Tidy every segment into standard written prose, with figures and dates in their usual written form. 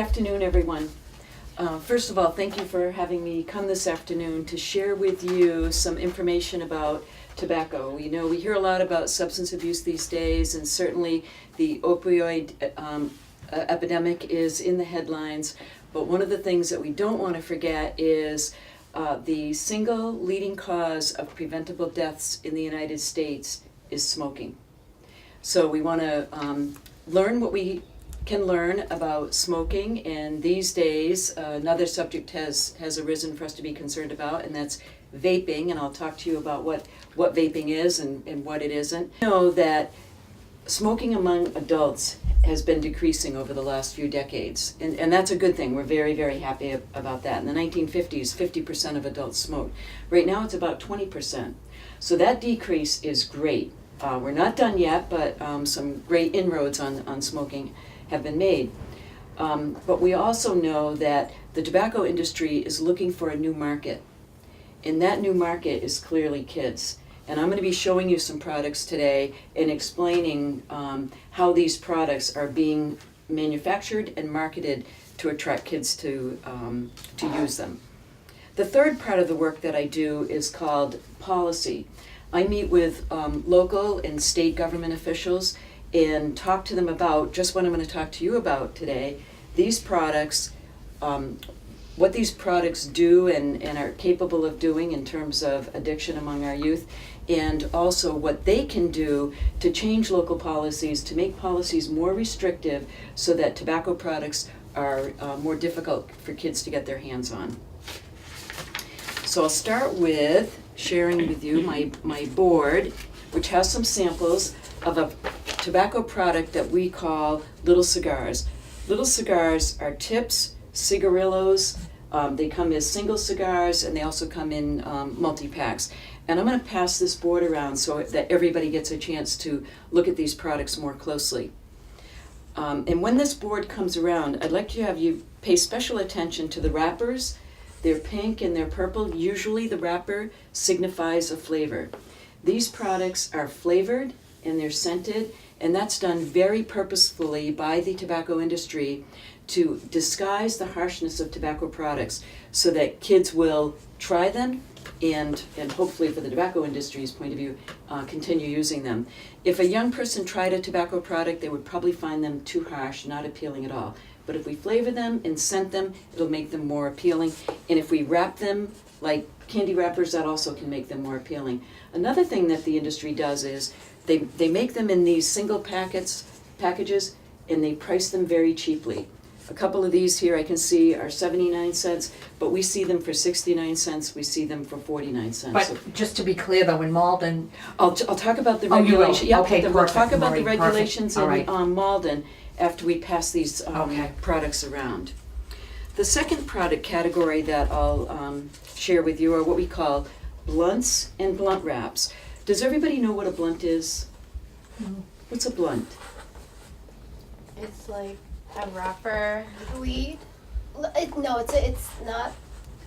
afternoon, everyone. First of all, thank you for having me come this afternoon to share with you some information about tobacco. We hear a lot about substance abuse these days, and certainly the opioid epidemic is in the headlines. But one of the things that we don't want to forget is the single leading cause of preventable deaths in the United States is smoking. So we want to learn what we can learn about smoking, and these days another subject has arisen for us to be concerned about, and that's vaping, and I'll talk to you about what vaping is and what it isn't. You know that smoking among adults has been decreasing over the last few decades, and that's a good thing. We're very, very happy about that. In the 1950s, 50% of adults smoked. Right now it's about 20%. So that decrease is great. We're not done yet, but some great inroads on smoking have been made. But we also know that the tobacco industry is looking for a new market, and that new market is clearly kids. And I'm going to be showing you some products today and explaining how these products are being manufactured and marketed to attract kids to use them. The third part of the work that I do is called policy. I meet with local and state government officials and talk to them about just what I'm going to talk to you about today, these products, what these products do and are capable of doing in terms of addiction among our youth, and also what they can do to change local policies, to make policies more restrictive so that tobacco products are more difficult for kids to get their hands on. So I'll start with sharing with you my board, which has some samples of a tobacco product that we call little cigars. Little cigars are tips, cigarillos. They come as single cigars, and they also come in multi-packs. And I'm going to pass this board around so that everybody gets a chance to look at these products more closely. And when this board comes around, I'd like to have you pay special attention to the wrappers. They're pink and they're purple. Usually the wrapper signifies a flavor. These products are flavored and they're scented, and that's done very purposefully by the tobacco industry to disguise the harshness of tobacco products so that kids will try them and hopefully, for the tobacco industry's point of view, continue using them. If a young person tried a tobacco product, they would probably find them too harsh, not appealing at all. But if we flavor them and scent them, it'll make them more appealing. And if we wrap them like candy wrappers, that also can make them more appealing. Another thing that the industry does is they make them in these single packages, and they price them very cheaply. A couple of these here I can see are 79 cents, but we see them for 69 cents. We see them for 49 cents. But so, just to be clear though, in Malden... I'll talk about the regulations. regulations. Yeah, okay, we'll talk about the regulations perfect. in Malden after we pass these products around. The second product category that I'll share with you are what we call blunts and blunt wraps. Does everybody know what a blunt is? No. What's a blunt? It's like a wrapper. Weed? No, it's not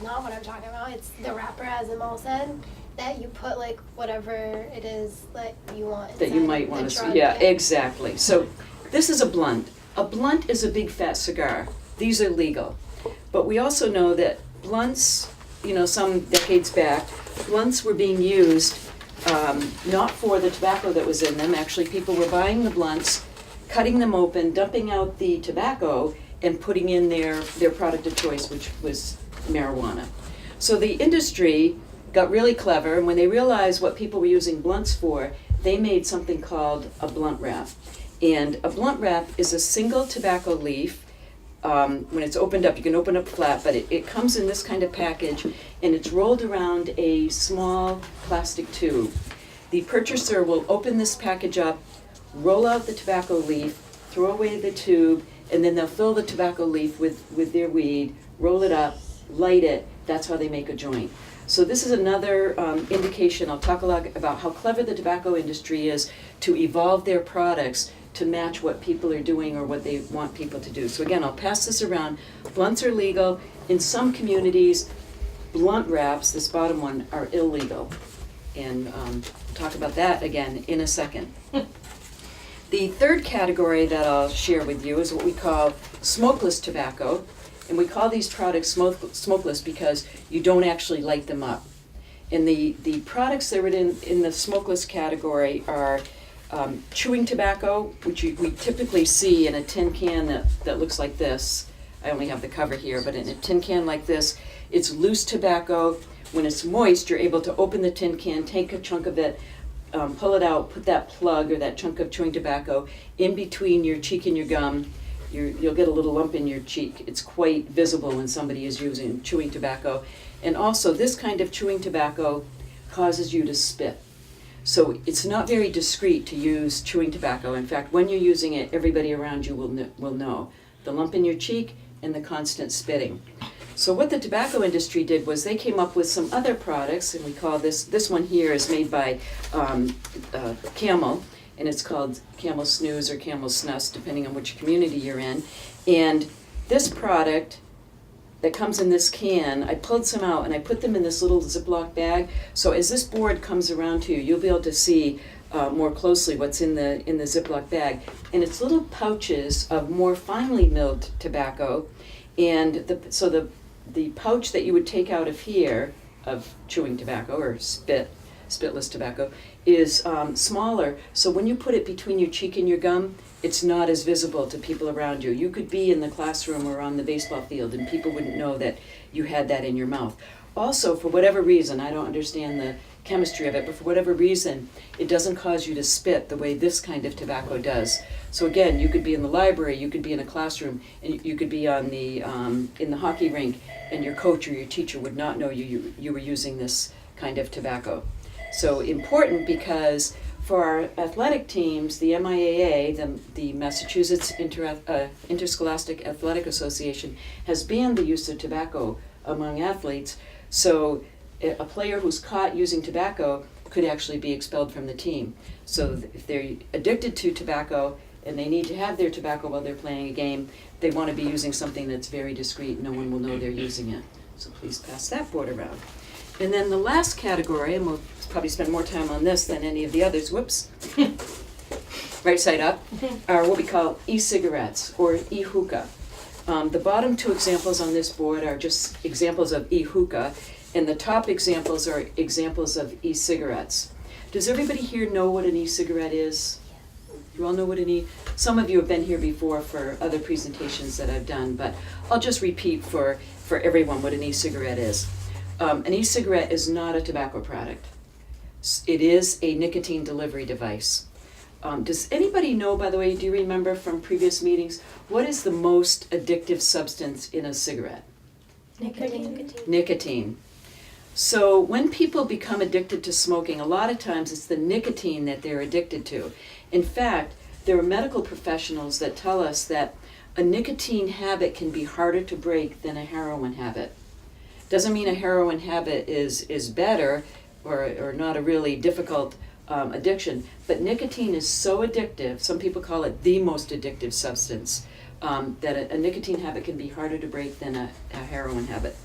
what I'm talking about. It's the wrapper, as Amal said, that you put like whatever it is that you want. That you might want to see. Yeah, exactly. So this is a blunt. A blunt is a big fat cigar. These are legal. But we also know that blunts, some decades back, blunts were being used not for the tobacco that was in them. Actually, people were buying the blunts, cutting them open, dumping out the tobacco, and putting in their product of choice, which was marijuana. So the industry got really clever, and when they realized what people were using blunts for, they made something called a blunt wrap. And a blunt wrap is a single tobacco leaf. When it's opened up, you can open up flat, but it comes in this kind of package, and it's rolled around a small plastic tube. The purchaser will open this package up, roll out the tobacco leaf, throw away the tube, and then they'll fill the tobacco leaf with their weed, roll it up, light it. That's how they make a joint. So this is another indication. I'll talk a lot about how clever the tobacco industry is to evolve their products to match what people are doing or what they want people to do. So again, I'll pass this around. Blunts are legal. In some communities, blunt wraps, this bottom one, are illegal. And talk about that again in a second. The third category that I'll share with you is what we call smokeless tobacco. And we call these products smokeless because you don't actually light them up. And the products that are in the smokeless category are chewing tobacco, which we typically see in a tin can that looks like this. I only have the cover here, but in a tin can like this, it's loose tobacco. When it's moist, you're able to open the tin can, take a chunk of it, pull it out, put that plug or that chunk of chewing tobacco in between your cheek and your gum. You'll get a little lump in your cheek. It's quite visible when somebody is using chewing tobacco. And also, this kind of chewing tobacco causes you to spit. So it's not very discreet to use chewing tobacco. In fact, when you're using it, everybody around you will know. The lump in your cheek and the constant spitting. So what the tobacco industry did was they came up with some other products, and we call this one here is made by Camel, and it's called Camel Snooze or Camel Snus, depending on which community you're in. And this product that comes in this can, I pulled some out and I put them in this little Ziploc bag. So as this board comes around to you, you'll be able to see more closely what's in the Ziploc bag. And it's little pouches of more finely milled tobacco. And the pouch that you would take out of here, of chewing tobacco or spitless tobacco, is smaller. So when you put it between your cheek and your gum, it's not as visible to people around you. You could be in the classroom or on the baseball field and people wouldn't know that you had that in your mouth. Also, for whatever reason, I don't understand the chemistry of it, but for whatever reason, it doesn't cause you to spit the way this kind of tobacco does. So again, you could be in the library, you could be in a classroom, and you could be on the in the hockey rink, and your coach or your teacher would not know you were using this kind of tobacco. So important because for our athletic teams, the MIAA, the Massachusetts Interscholastic Athletic Association, has banned the use of tobacco among athletes. So a player who's caught using tobacco could actually be expelled from the team. So if they're addicted to tobacco and they need to have their tobacco while they're playing a game, they want to be using something that's very discreet. No one will know they're using it. So please pass that board around. And then the last category, and we'll probably spend more time on this than any of the others, whoops, right side up, are what we call e-cigarettes or e-hookah. The bottom two examples on this board are just examples of e-hookah, and the top examples are examples of e-cigarettes. Does everybody here know what an e-cigarette is? You all know what some of you have been here before for other presentations that I've done, but I'll just repeat for everyone what an e-cigarette is. An e-cigarette is not a tobacco product. It is a nicotine delivery device. Does anybody know, by the way, do you remember from previous meetings, what is the most addictive substance in a cigarette? Nicotine. So when people become addicted to smoking, a lot of times it's the nicotine that they're addicted to. In fact, there are medical professionals that tell us that a nicotine habit can be harder to break than a heroin habit. Doesn't mean a heroin habit is better or not a really difficult addiction, but nicotine is so addictive, some people call it the most addictive substance, that a nicotine habit can be harder to break than a heroin habit.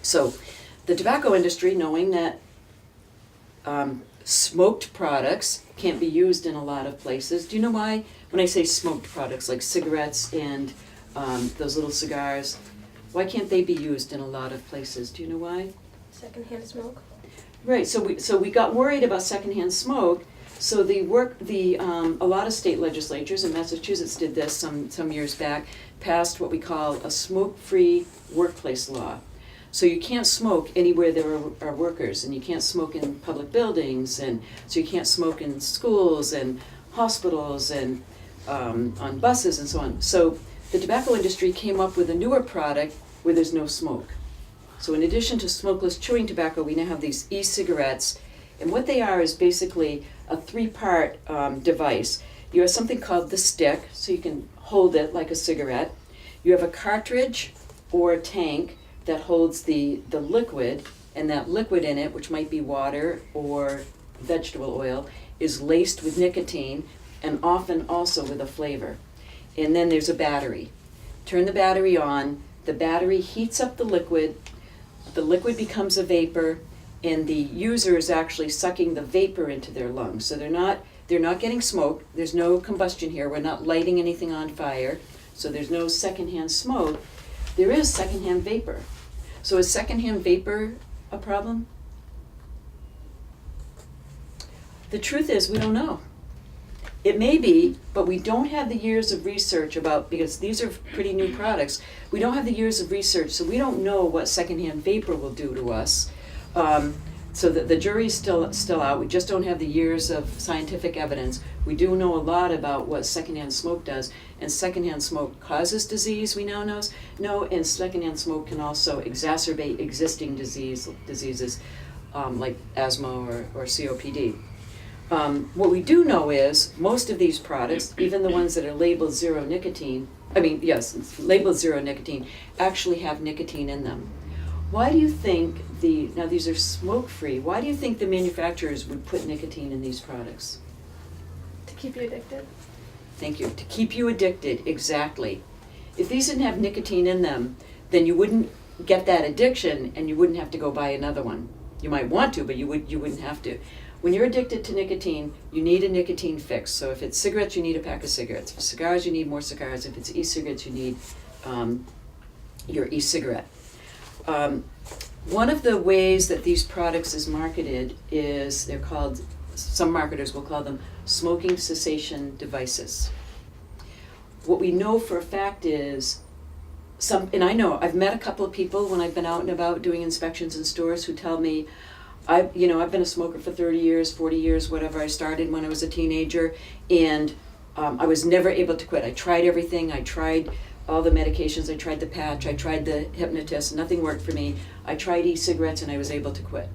So the tobacco industry, knowing that smoked products can't be used in a lot of places. Do you know why? When I say smoked products, like cigarettes and those little cigars, why can't they be used in a lot of places? Do you know why? Secondhand smoke. Right. So we got worried about secondhand smoke. So a lot of state legislatures, and Massachusetts did this some years back, passed what we call a smoke-free workplace law. So you can't smoke anywhere there are workers, and you can't smoke in public buildings, and so you can't smoke in schools and hospitals and on buses and so on. So the tobacco industry came up with a newer product where there's no smoke. So in addition to smokeless chewing tobacco, we now have these e-cigarettes, and what they are is basically a three-part device. You have something called the stick, so you can hold it like a cigarette. You have a cartridge or a tank that holds the liquid, and that liquid in it, which might be water or vegetable oil, is laced with nicotine and often also with a flavor. And then there's a battery. Turn the battery on, the battery heats up the liquid becomes a vapor, and the user is actually sucking the vapor into their lungs. So they're not they're not getting smoke, there's no combustion here, we're not lighting anything on fire, so there's no secondhand smoke. There is secondhand vapor. So is secondhand vapor a problem? The truth is, we don't know. It may be, but we don't have the years of research about, because these are pretty new products, we don't have the years of research, so we don't know what secondhand vapor will do to us. So that the jury's still out. We just don't have the years of scientific evidence. We do know a lot about what secondhand smoke does, and secondhand smoke causes disease, we now know, and secondhand smoke can also exacerbate existing diseases like asthma or COPD. What we do know is most of these products, even the ones that are labeled zero nicotine, labeled zero nicotine, actually have nicotine in them. Why do you think now these are smoke-free, why do you think the manufacturers would put nicotine in these products? To keep you addicted. Thank you. To keep you addicted, exactly. If these didn't have nicotine in them, then you wouldn't get that addiction and you wouldn't have to go buy another one. You might want to, but you wouldn't have to. When you're addicted to nicotine, you need a nicotine fix. So if it's cigarettes, you need a pack of cigarettes. If it's cigars, you need more cigars. If it's e-cigarettes, you need your e-cigarette. One of the ways that these products is marketed is they're called, some marketers will call them smoking cessation devices. What we know for a fact is and I know, I've met a couple of people when I've been out and about doing inspections in stores who tell me, I've been a smoker for 30 years, 40 years, whatever. I started when I was a teenager, and I was never able to quit. I tried everything. I tried all the medications. I tried the patch. I tried the hypnotist. Nothing worked for me. I tried e-cigarettes, and I was able to quit.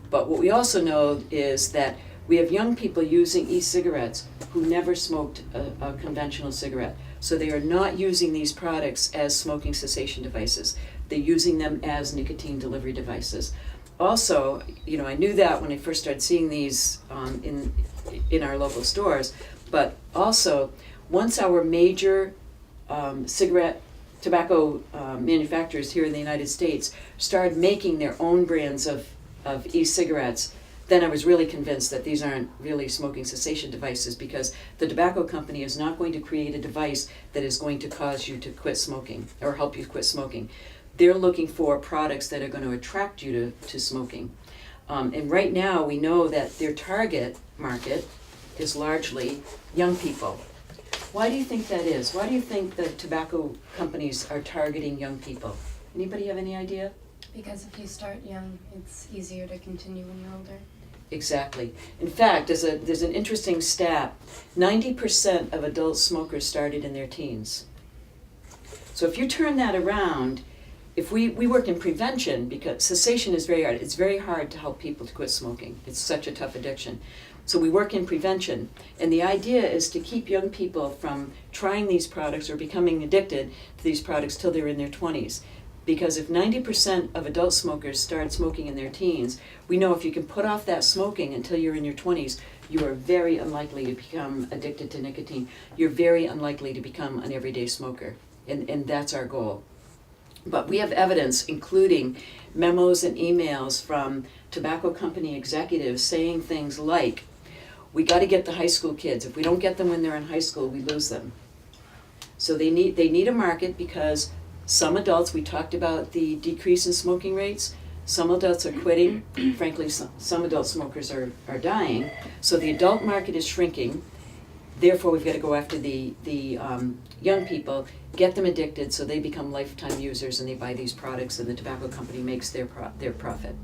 But what we also know is that we have young people using e-cigarettes who never smoked a conventional cigarette. So they are not using these products as smoking cessation devices. They're using them as nicotine delivery devices. Also, I knew that when I first started seeing these in our local stores, but also once our major tobacco manufacturers here in the United States started making their own brands of e-cigarettes, then I was really convinced that these aren't really smoking cessation devices, because the tobacco company is not going to create a device that is going to cause you to quit smoking or help you quit smoking. They're looking for products that are going to attract you to smoking. And right now we know that their target market is largely young people. Why do you think that is? Why do you think the tobacco companies are targeting young people? Anybody have any idea? Because if you start young, it's easier to continue when you're older. Exactly. In fact, there's an interesting stat. 90% of adult smokers started in their teens. So if you turn that around, if we work in prevention, because cessation is very hard. It's very hard to help people to quit smoking. It's such a tough addiction. So we work in prevention. And the idea is to keep young people from trying these products or becoming addicted to these products till they're in their 20s. Because if 90% of adult smokers start smoking in their teens, we know if you can put off that smoking until you're in your 20s, you are very unlikely to become addicted to nicotine. You're very unlikely to become an everyday smoker. And that's our goal. But we have evidence, including memos and emails from tobacco company executives saying things like, we got to get the high school kids. If we don't get them when they're in high school, we lose them. So they need a market, because some adults, we talked about the decrease in smoking rates, some adults are quitting. Frankly, some adult smokers are dying. So the adult market is shrinking. Therefore, we've got to go after the young people, get them addicted so they become lifetime users and they buy these products and the tobacco company makes their profit.